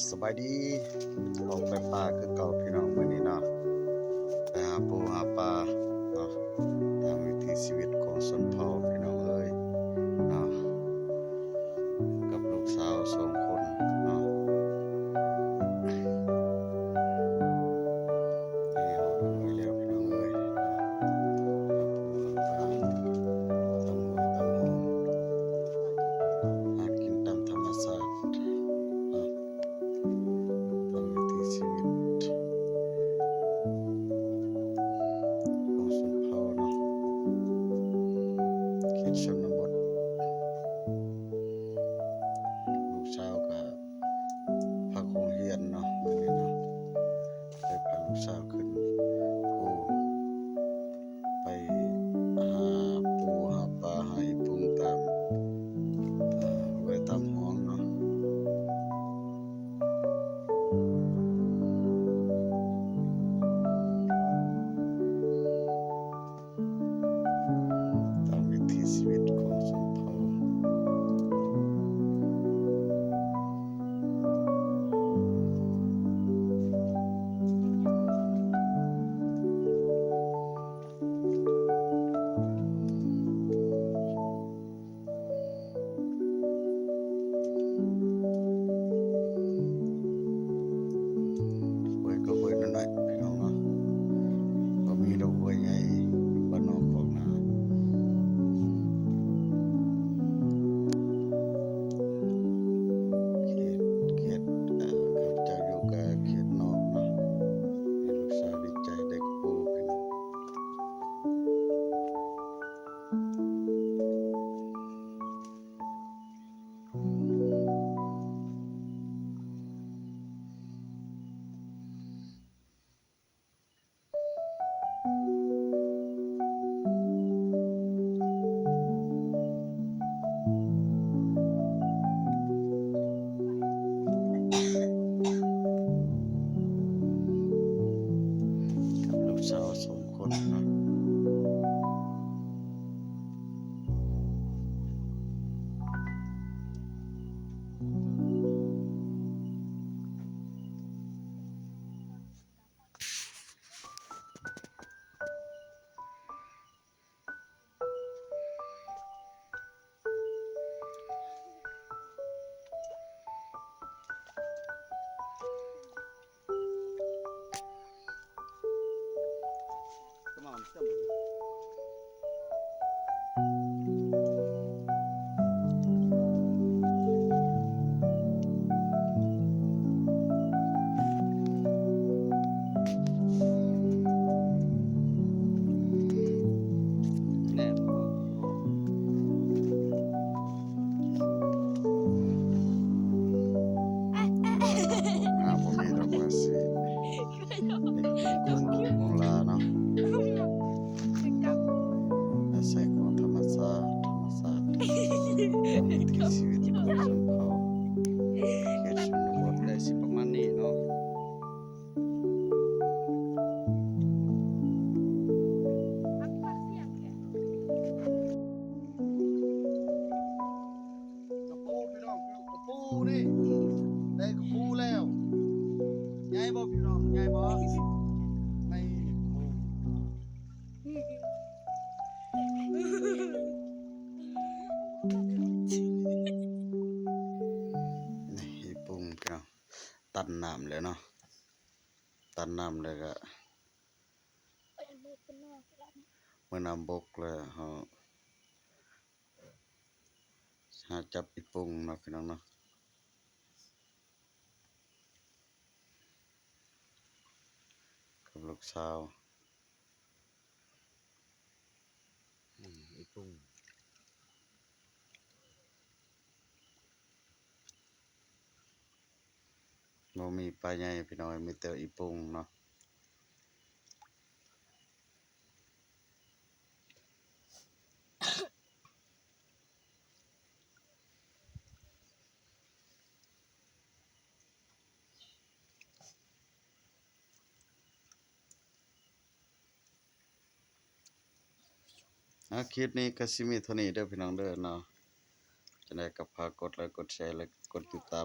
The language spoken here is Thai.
สบายดีออกไปป่าคือเก่าพี่น้องมื้อนี้เนาะไปหาปูหาปลาเนาะตามวิถีชีวิตของชนเผ่าพี่น้องเอ้ยเนาะกับลูกสาว2 คนเนาะนี่เอาไปไว้แล้วพี่น้องเอ้ยหาปูหาปลาตำห้วยตำหองหากินตามธรรมชาติเนาะตามวิถีชีวิตของชนเผ่าเนาะเขตชนบทลูกสาวก็พักโรงเรียนเนาะมื้อนี้เนาะได้พาลูกสาวขึ้นภูไปหาปูหาปลาหาอีปุงตามไว้ตามห้องเนาะตามวิถีชีวิตของชนเผ่าห้วยก็ห้วยน้อยๆพี่น้องเนาะบ่มีดอกห้วยใหญ่อยู่บ้านนอกคอกนาเขตข้าพเจ้าอยู่กับเขตนอกเนาะให้ลูกสาวดีใจได้กับปูพี่น้องกับลูกสาว2 คนเนาะแน่บ่น้ำบ่มีดอกว่าสินี่ของลูกของหลานเนาะอาศัยของธรรมชาติตามวิถีชีวิตของชนเผ่าเขตชนบทได้สิประมาณนี้เนาะกระปูพี่น้องกระปูนี่ได้กระปูแล้วใหญ่บ่พี่น้องใหญ่บ่ไม่ปูนี่อีปุงพี่น้องตันน้ำเลยเนาะตันน้ำเลยก็เมื่อน้ำบกเลยเฮาหาจับอีปุงเนาะพี่น้องเนาะกับลูกสาวอีปุงบ่มีปลาใหญ่พี่น้องมีแต่อีปุงเนาะคลิปนี้ก็สิมีเท่านี้เด้อพี่น้องเด้อเนาะจังได๋ก็ฝากกดไลค์กดแชร์และกดติดตาม